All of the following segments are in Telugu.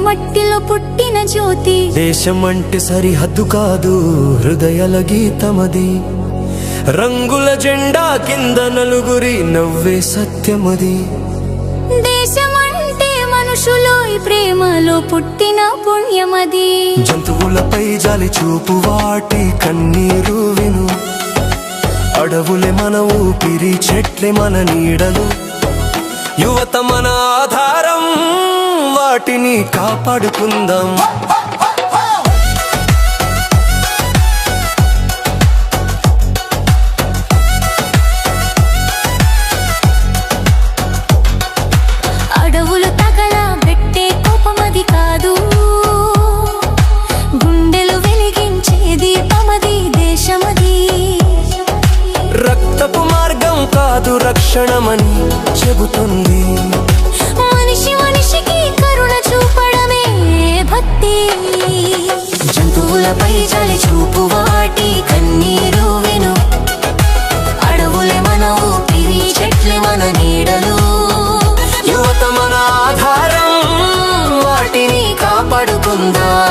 మట్టిలో పుట్టిన జ్యోతి. దేశం అంటే సరిహద్దు కాదు, హృదయాల గీతమది. రంగుల జెండా కింద నలుగురి నవ్వే సత్యమది. దేశం అంటే మనుషులో ప్రేమలో పుట్టిన పుణ్యమది. జంతువులపై జాలి చూపు, వాటి కన్నీరు విను. అడవులే మన ఊపిరి, చెట్లే మన నీడలు. యువత మన ఆధారం, వాటిని కాపాడుకుందాం. అడవులు తగలబెట్టే కోపమది కాదు, గుండెలు వెలిగించేది తమది దేశమది. రక్తపు మార్గం కాదు, రక్షణమని చెబుతుంది. మనిషి మనిషికి కరుణ చూపడమే భక్తి. జంతువులపై జాలి చూపు, వాటి కన్నీరు విను. అడవులే మన ఊపిరి, చెట్లే మన నీడలు. యువత మన ఆధారం, వాటిని కాపాడుకుందాం.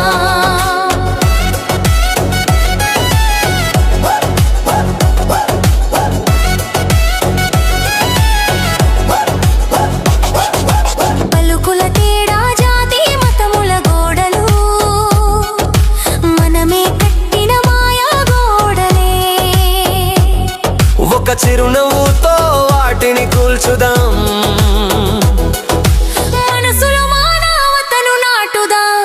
ఒక చిరునవ్వుతో వాటిని కూల్చుదాం. మనసులో మానవతను నాటుదాం.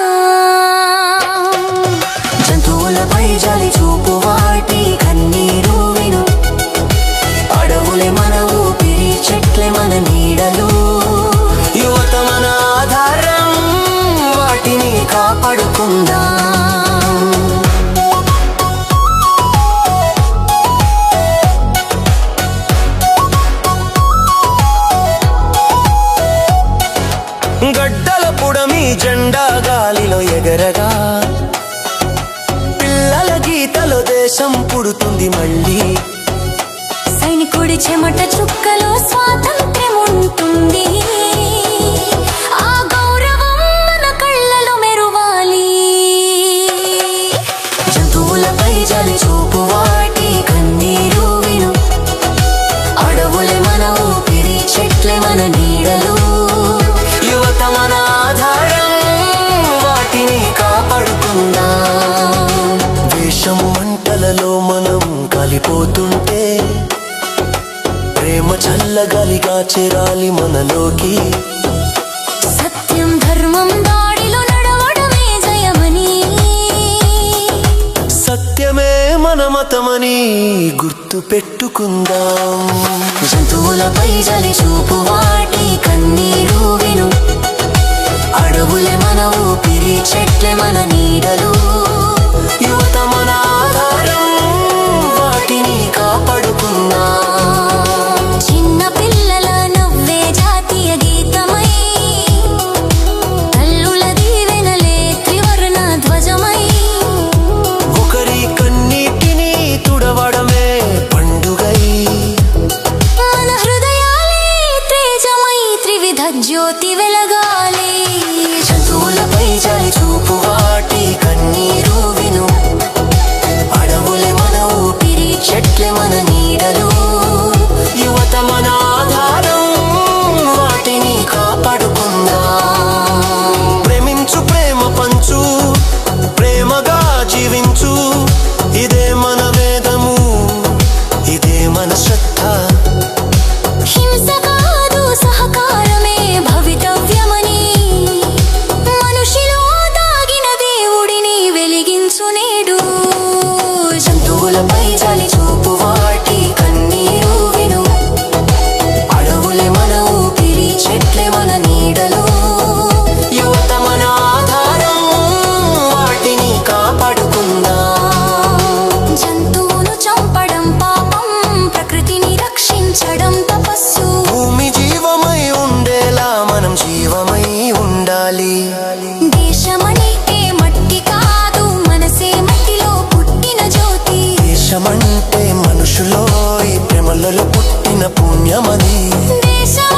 జంతువులపై జాలి చూపు, వాటి కన్నీరు విను. అడవులే మన ఊపిరి, చెట్లే మన నీడలు. యువత మన ఆధారం, వాటిని కాపాడుకుందాం. గడ్డల పుడమి జెండా గాలిలో ఎగరగా, పిల్లల గీతలో దేశం పుడుతుంది మళ్ళీ. సైనికుడి చెమట చుక్కలో స్వాతంత్ర్యం ఉంటుంది. ఆ గౌరవం మన కళ్ళలో మెరువాలి. జంతువులపై జాలి చూపు, వాటి కన్నీరు విను. అడవులే మన ఊపిరి, చెట్లే మన నీడలు. యువత మన ఆధారం, వాటిని కాపాడుకుందాం. దేశం మంటలలో మనం కాలిపోతుంటే, ప్రేమ చల్లగాలిగా చేరాలి మనలోకి. సత్యం ధర్మం దాడిలో నడవడమే జయమని. సత్యమే మన మతమని గుర్తు పెట్టుకుందాం. జంతువులపై జాలి చూపు, వాటి కన్నీరు విను. అడవులే మన ఊపిరి, చెట్లే మన నీడలు. యువత మన ఆధారం, వాటిని కాపాడుకుందాం. చిన్న పిల్లల నవ్వే జాతీయ గీతమై, తల్లుల దీవెనలే త్రివర్ణ ధ్వజమై. ఒకరి కన్నీటిని తుడవడమే పండుగై. మన హృదయాలే తేజమై, త్రివిధ జ్యోతి వెలగాలి. జంతువులపై జాలి చూపు, వాటి కన్నీరు విను. అడవులే మన ఊపిరి, చెట్లే మన నీడలు. యువత మన ఆధారం, వాటిని కాపాడుకుందాం. ప్రేమించు, ప్రేమ పంచు, ప్రేమగా జీవించు. ఇదే మన వేదము, ఇదే మన శ్రద్ధ. హింస కాదు, సహకారమే భవితవ్యమని. మనుషులో దాగిన దేవుడిని వెలిగించు నేడు. జంతువులపై జాలి చూపు, వాటి కన్నీరు విను. అడవులే మన ఊపిరి, చెట్లే మన నీడలు. యువత మన ఆధారం, వాటిని కాపాడుకుందాం. జంతువును చంపడం పాపం, ప్రకృతిని రక్షించడం తపస్సు. భూమి జీవమై ఉండేలా మనం జీవమై ఉండాలి. దేశమనికే మట్టి కాదు, మనసే మట్టిలో పుట్టిన జ్యోతి. దేశమంటే మనుషులో ఈ ప్రేమలలో పుట్టిన పుణ్యమది. దేశం